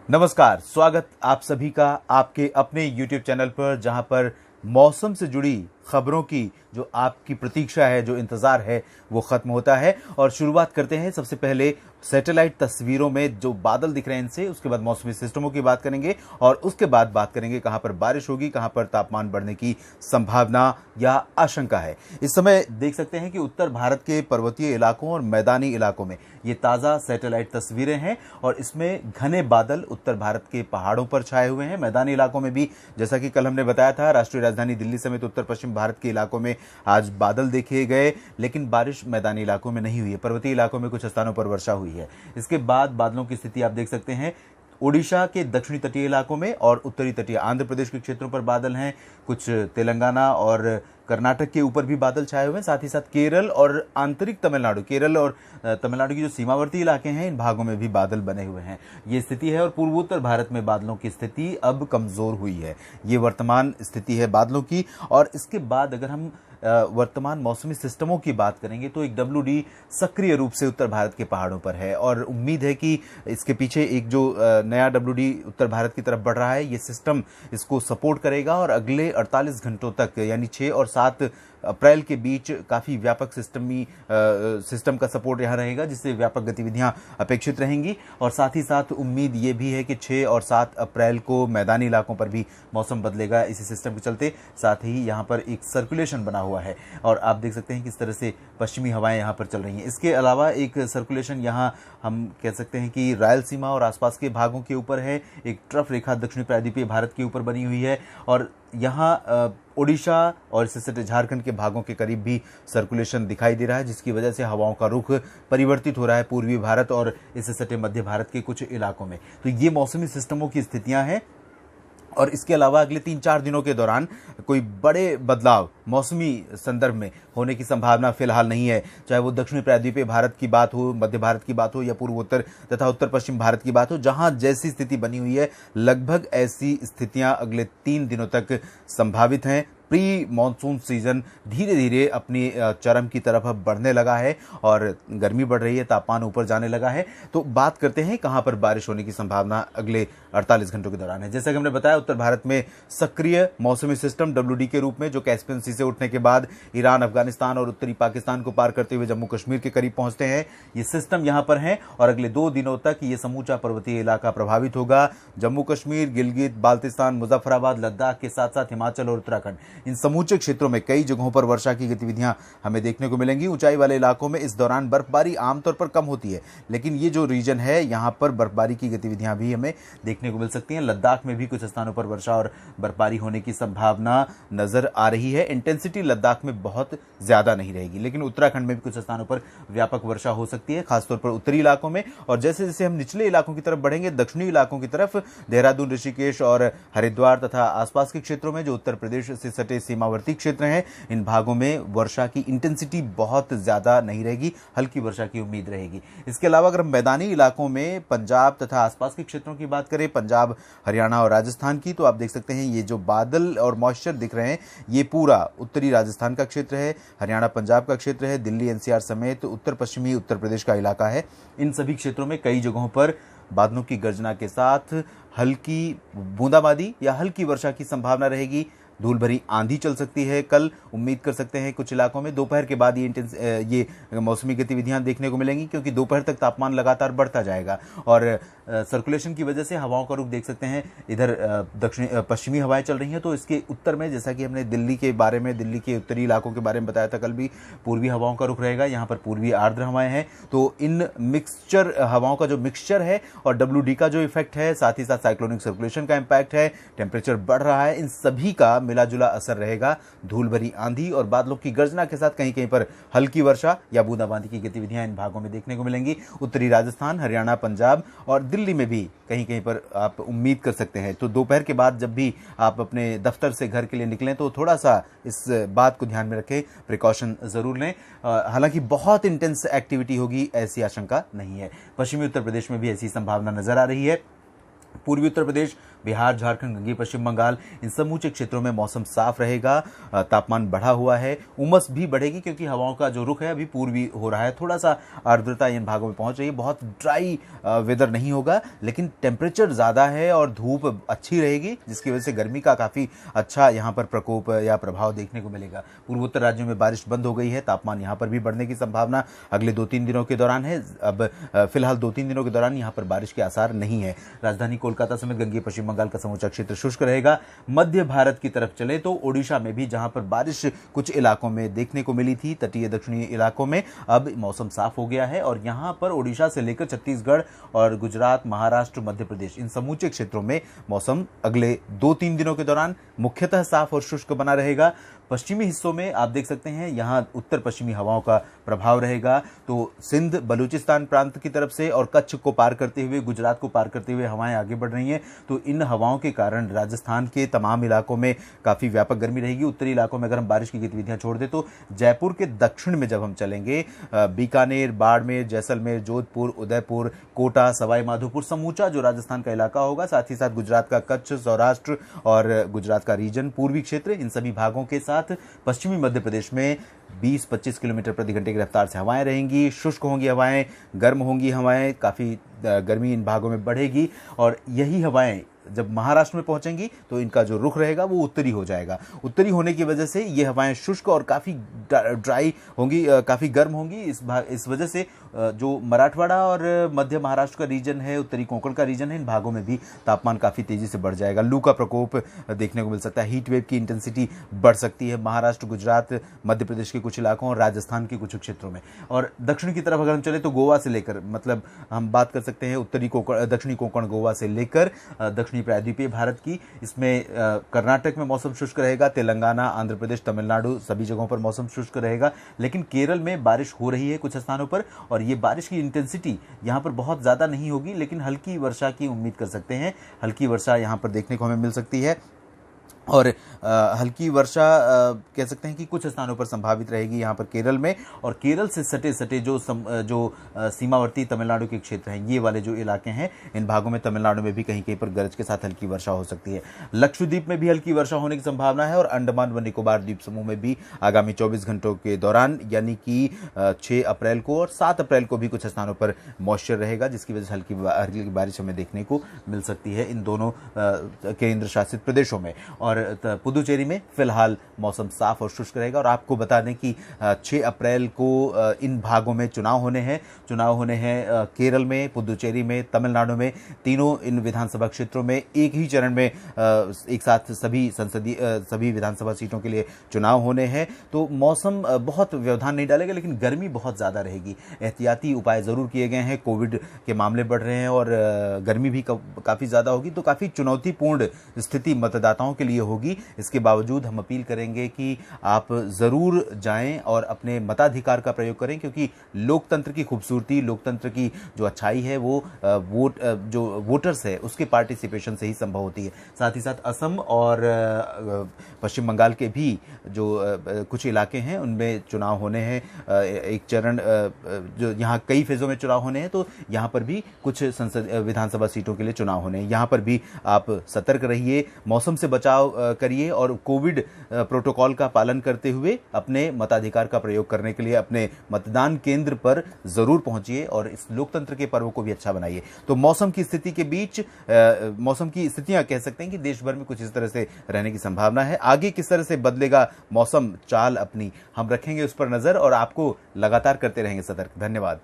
नमस्कार, स्वागत आप सभी का आपके अपने YouTube चैनल पर, जहां पर मौसम से जुड़ी खबरों की जो आपकी प्रतीक्षा है, जो इंतजार है, वो खत्म होता है। और शुरुआत करते हैं सबसे पहले सैटेलाइट तस्वीरों में जो बादल दिख रहे हैं इनसे, उसके बाद मौसमी सिस्टमों की बात करेंगे और उसके बाद बात करेंगे कहां पर बारिश होगी, कहां पर तापमान बढ़ने की संभावना या आशंका है। इस समय देख सकते हैं कि उत्तर भारत के पर्वतीय इलाकों और मैदानी इलाकों में ये ताज़ा सैटेलाइट तस्वीरें हैं और इसमें घने बादल उत्तर भारत के पहाड़ों पर छाए हुए हैं। मैदानी इलाकों में भी, जैसा कि कल हमने बताया था, राष्ट्रीय राजधानी दिल्ली समेत उत्तर पश्चिम भारत के इलाकों में आज बादल देखे गए, लेकिन बारिश मैदानी इलाकों में नहीं हुई है। पर्वतीय इलाकों में कुछ स्थानों पर वर्षा हुई है। इसके बाद बादलों की स्थिति आप देख सकते हैं। ओडिशा के दक्षिणी तटीय इलाकों में और उत्तरी तटीय आंध्र प्रदेश के क्षेत्रों पर बादल हैं। कुछ तेलंगाना और कर्नाटक के ऊपर भी बादल छाए हुए हैं। साथ ही साथ केरल और आंतरिक तमिलनाडु, केरल और तमिलनाडु की जो सीमावर्ती इलाके हैं, इन भागों में भी बादल बने हुए हैं। ये स्थिति है और पूर्वोत्तर भारत में बादलों की स्थिति अब कमजोर हुई है। ये वर्तमान स्थिति है बादलों की। और इसके बाद अगर हम वर्तमान मौसमी सिस्टमों की बात करेंगे तो एक WD सक्रिय रूप से उत्तर भारत के पहाड़ों पर है और उम्मीद है कि इसके पीछे एक जो नया WD उत्तर भारत की तरफ बढ़ रहा है, ये सिस्टम इसको सपोर्ट करेगा और अगले 48 घंटों तक, यानी 6 और 7 अप्रैल के बीच काफ़ी व्यापक सिस्टम का सपोर्ट यहाँ रहेगा, जिससे व्यापक गतिविधियां अपेक्षित रहेंगी। और साथ ही साथ उम्मीद ये भी है कि 6 और 7 अप्रैल को मैदानी इलाकों पर भी मौसम बदलेगा इसी सिस्टम के चलते। साथ ही यहाँ पर एक सर्कुलेशन बना हुआ है और आप देख सकते हैं किस तरह से पश्चिमी हवाएं यहाँ पर चल रही हैं। इसके अलावा एक सर्कुलेशन यहाँ हम कह सकते हैं कि रायलसीमा और आसपास के भागों के ऊपर है। एक ट्रफ रेखा दक्षिणी प्रायद्वीपीय भारत के ऊपर बनी हुई है और यहाँ ओडिशा और इससे सटे झारखंड के भागों के करीब भी सर्कुलेशन दिखाई दे रहा है, जिसकी वजह से हवाओं का रुख परिवर्तित हो रहा है पूर्वी भारत और इससे सटे मध्य भारत के कुछ इलाकों में। तो ये मौसमी सिस्टमों की स्थितियां हैं। और इसके अलावा अगले 3-4 दिनों के दौरान कोई बड़े बदलाव मौसमी संदर्भ में होने की संभावना फिलहाल नहीं है। चाहे वो दक्षिणी प्रायद्वीपीय भारत की बात हो, मध्य भारत की बात हो या पूर्वोत्तर तथा उत्तर पश्चिम भारत की बात हो, जहां जैसी स्थिति बनी हुई है, लगभग ऐसी स्थितियां अगले 3 दिनों तक संभावित हैं। प्री मॉनसून सीजन धीरे धीरे अपनी चरम की तरफ बढ़ने लगा है और गर्मी बढ़ रही है, तापमान ऊपर जाने लगा है। तो बात करते हैं कहां पर बारिश होने की संभावना अगले 48 घंटों के दौरान है। जैसा कि हमने बताया, उत्तर भारत में सक्रिय मौसमी सिस्टम WD के रूप में, जो कैस्पियन सी से उठने के बाद ईरान, अफगानिस्तान और उत्तरी पाकिस्तान को पार करते हुए जम्मू कश्मीर के करीब पहुंचते हैं, ये सिस्टम यहां पर है और अगले 2 दिनों तक ये समूचा पर्वतीय इलाका प्रभावित होगा। जम्मू कश्मीर, गिलगित बाल्तिस्तान, मुजफ्फराबाद, लद्दाख के साथ साथ हिमाचल और उत्तराखंड, इन समूचे क्षेत्रों में कई जगहों पर वर्षा की गतिविधियां हमें देखने को मिलेंगी। ऊंचाई वाले इलाकों में इस दौरान बर्फबारी आमतौर पर कम होती है, लेकिन ये जो रीजन है, यहां पर बर्फबारी की गतिविधियां भी हमें देखने को मिल सकती हैं। लद्दाख में भी कुछ स्थानों पर वर्षा और बर्फबारी होने की संभावना नजर आ रही है। इंटेंसिटी लद्दाख में बहुत ज्यादा नहीं रहेगी, लेकिन उत्तराखंड में भी कुछ स्थानों पर व्यापक वर्षा हो सकती है, खासतौर पर उत्तरी इलाकों में। और जैसे जैसे हम निचले इलाकों की तरफ बढ़ेंगे, दक्षिणी इलाकों की तरफ, देहरादून, ऋषिकेश और हरिद्वार तथा आसपास के क्षेत्रों में जो उत्तर प्रदेश से सटे सीमावर्ती क्षेत्र हैं, इन भागों में वर्षा की इंटेंसिटी बहुत ज्यादा नहीं रहेगी, हल्की वर्षा की उम्मीद रहेगी। इसके अलावा अगर हम मैदानी इलाकों में पंजाब तथा आसपास के क्षेत्रों की बात करें, पंजाब, हरियाणा और राजस्थान की, तो आप देख सकते हैं ये जो बादल और मॉइस्चर दिख रहे हैं, ये पूरा उत्तरी राजस्थान का क्षेत्र है, हरियाणा पंजाब का क्षेत्र है, दिल्ली NCR समेत उत्तर पश्चिमी उत्तर प्रदेश का इलाका है। इन सभी क्षेत्रों में कई जगहों पर बादलों की गर्जना के साथ हल्की बूंदाबांदी या हल्की वर्षा की संभावना रहेगी। धूल भरी आंधी चल सकती है। कल उम्मीद कर सकते हैं कुछ इलाकों में दोपहर के बाद ये मौसमी गतिविधियां देखने को मिलेंगी, क्योंकि दोपहर तक तापमान लगातार बढ़ता जाएगा और सर्कुलेशन की वजह से हवाओं का रुख देख सकते हैं। इधर दक्षिणी पश्चिमी हवाएं चल रही हैं, तो इसके उत्तर में, जैसा कि हमने दिल्ली के बारे में, दिल्ली के उत्तरी इलाकों के बारे में बताया था कल भी, पूर्वी हवाओं का रुख रहेगा। यहाँ पर पूर्वी आर्द्र हवाएं हैं, तो इन मिक्सचर हवाओं का जो मिक्सचर है और WD का जो इफेक्ट है, साथ ही साथ साइक्लोनिक सर्कुलेशन का इम्पैक्ट है, टेम्परेचर बढ़ रहा है, इन सभी का मिला जुला असर रहेगा। धूल भरी आंधी और बादलों की गर्जना के साथ कहीं कहीं पर हल्की वर्षा या बूंदाबांदी की गतिविधियां इन भागों में देखने को मिलेंगी। उत्तरी राजस्थान, हरियाणा, पंजाब और दिल्ली में भी कहीं कहीं पर आप उम्मीद कर सकते हैं। तो दोपहर के बाद जब भी आप अपने दफ्तर से घर के लिए निकलें, तो थोड़ा सा इस बात को ध्यान में रखें, प्रिकॉशन जरूर लें। हालांकि बहुत इंटेंस एक्टिविटी होगी ऐसी आशंका नहीं है। पश्चिमी उत्तर प्रदेश में भी ऐसी संभावना नजर आ रही है। पूर्वी उत्तर प्रदेश, बिहार, झारखंड, गंगेय पश्चिम बंगाल, इन समूचे क्षेत्रों में मौसम साफ रहेगा। तापमान बढ़ा हुआ है, उमस भी बढ़ेगी क्योंकि हवाओं का जो रुख है अभी पूर्वी हो रहा है, थोड़ा सा आर्द्रता इन भागों में पहुंच रही है। बहुत ड्राई वेदर नहीं होगा, लेकिन टेम्परेचर ज़्यादा है और धूप अच्छी रहेगी, जिसकी वजह से गर्मी का काफ़ी अच्छा यहाँ पर प्रकोप या प्रभाव देखने को मिलेगा। पूर्वोत्तर राज्यों में बारिश बंद हो गई है, तापमान यहाँ पर भी बढ़ने की संभावना अगले 2-3 दिनों के दौरान है। अब फिलहाल 2-3 दिनों के दौरान यहाँ पर बारिश के आसार नहीं है। राजधानी कोलकाता समेत गंगेय पश्चिम बंगाल का समूचा क्षेत्र शुष्क रहेगा। मध्य भारत की तरफ चले तो ओडिशा में भी जहां पर बारिश कुछ इलाकों में देखने को मिली थी, तटीय दक्षिणी इलाकों में, अब मौसम साफ हो गया है और यहां पर ओडिशा से लेकर छत्तीसगढ़ और गुजरात, महाराष्ट्र, मध्य प्रदेश, इन समूचे क्षेत्रों में मौसम अगले 2-3 दिनों के दौरान मुख्यतः साफ और शुष्क बना रहेगा। पश्चिमी हिस्सों में आप देख सकते हैं यहां उत्तर पश्चिमी हवाओं का प्रभाव रहेगा, तो सिंध, बलूचिस्तान प्रांत की तरफ से और कच्छ को पार करते हुए, गुजरात को पार करते हुए हवाएं आगे बढ़ रही हैं। तो इन हवाओं के कारण राजस्थान के तमाम इलाकों में काफ़ी व्यापक गर्मी रहेगी। उत्तरी इलाकों में अगर हम बारिश की गतिविधियां छोड़ दें तो जयपुर के दक्षिण में जब हम चलेंगे, बीकानेर, बाड़मेर, जैसलमेर, जोधपुर, उदयपुर, कोटा, सवाई माधोपुर, समूचा जो राजस्थान का इलाका होगा, साथ ही साथ गुजरात का कच्छ, सौराष्ट्र और गुजरात का रीजन, पूर्वी क्षेत्र, इन सभी भागों के साथ पश्चिमी मध्य प्रदेश में 20-25 किलोमीटर प्रति घंटे की रफ्तार से हवाएं रहेंगी। शुष्क होंगी हवाएं, गर्म होंगी हवाएं, काफ़ी गर्मी इन भागों में बढ़ेगी और यही हवाएं जब महाराष्ट्र में पहुंचेंगी तो इनका जो रुख रहेगा वो उत्तरी हो जाएगा। उत्तरी होने की वजह से ये हवाएं शुष्क और काफ़ी ड्राई होंगी, काफ़ी गर्म होंगी। इस वजह से जो मराठवाड़ा और मध्य महाराष्ट्र का रीजन है, उत्तरी कोंकण का रीजन है, इन भागों में भी तापमान काफ़ी तेज़ी से बढ़ जाएगा। लू का प्रकोप देखने को मिल सकता है, हीट वेव की इंटेंसिटी बढ़ सकती है महाराष्ट्र, गुजरात, मध्य प्रदेश के कुछ इलाकों और राजस्थान के कुछ क्षेत्रों में। और दक्षिण की तरफ अगर हम चले तो गोवा से लेकर, मतलब हम बात कर सकते हैं उत्तरी कोंकण, दक्षिणी कोंकण गोवा से लेकर दक्षिणी प्रायद्वीपीय भारत की, इसमें कर्नाटक में मौसम शुष्क रहेगा, तेलंगाना, आंध्र प्रदेश, तमिलनाडु, सभी जगहों पर मौसम शुष्क रहेगा। लेकिन केरल में बारिश हो रही है कुछ स्थानों पर और ये बारिश की इंटेंसिटी यहाँ पर बहुत ज़्यादा नहीं होगी, लेकिन हल्की वर्षा की उम्मीद कर सकते हैं। हल्की वर्षा यहाँ पर देखने को हमें मिल सकती है और हल्की वर्षा कह सकते हैं कि कुछ स्थानों पर संभावित रहेगी यहाँ पर केरल में। और केरल से सटे सटे जो सीमावर्ती तमिलनाडु के क्षेत्र हैं, ये वाले जो इलाके हैं, इन भागों में तमिलनाडु में भी कहीं कहीं पर गरज के साथ हल्की वर्षा हो सकती है। लक्षद्वीप में भी हल्की वर्षा होने की संभावना है और अंडमान व निकोबार द्वीप समूह में भी आगामी 24 घंटों के दौरान, यानी कि 6 अप्रैल को और 7 अप्रैल को भी कुछ स्थानों पर मॉइस्चर रहेगा, जिसकी वजह से हल्की बारिश हमें देखने को मिल सकती है इन दोनों केंद्र शासित प्रदेशों में। और पुदुचेरी में फिलहाल मौसम साफ और शुष्क रहेगा। और आपको बता दें कि 6 अप्रैल को इन भागों में चुनाव होने हैं केरल में, पुदुचेरी में, तमिलनाडु में, तीनों इन विधानसभा क्षेत्रों में एक ही चरण में एक साथ सभी विधानसभा सीटों के लिए चुनाव होने हैं। तो मौसम बहुत व्यवधान नहीं डालेगा, लेकिन गर्मी बहुत ज़्यादा रहेगी। एहतियाती उपाय ज़रूर किए गए हैं, कोविड के मामले बढ़ रहे हैं और गर्मी भी काफ़ी ज़्यादा होगी, तो काफ़ी चुनौतीपूर्ण स्थिति मतदाताओं के लिए होगी। इसके बावजूद हम अपील करेंगे कि आप ज़रूर जाएं और अपने मताधिकार का प्रयोग करें, क्योंकि लोकतंत्र की खूबसूरती, लोकतंत्र की जो अच्छाई है वो जो वोटर्स है उसके पार्टिसिपेशन से ही संभव होती है। साथ ही साथ असम और पश्चिम बंगाल के भी जो कुछ इलाके हैं उनमें चुनाव होने हैं, एक चरण जो यहाँ कई फेज़ों में चुनाव होने हैं, तो यहाँ पर भी कुछ विधानसभा सीटों के लिए चुनाव होने हैं। यहाँ पर भी आप सतर्क रहिए, मौसम से बचाव करिए और कोविड प्रोटोकॉल का पालन करते हुए अपने मताधिकार का प्रयोग करने के लिए अपने मतदान केंद्र पर जरूर पहुंचिए और इस लोकतंत्र के पर्व को भी अच्छा बनाइए। तो मौसम की स्थिति के बीच मौसम की स्थितियां कह सकते हैं कि देश भर में कुछ इस तरह से रहने की संभावना है। आगे किस तरह से बदलेगा मौसम चाल अपनी, हम रखेंगे उस पर नजर और आपको लगातार करते रहेंगे सतर्क। धन्यवाद।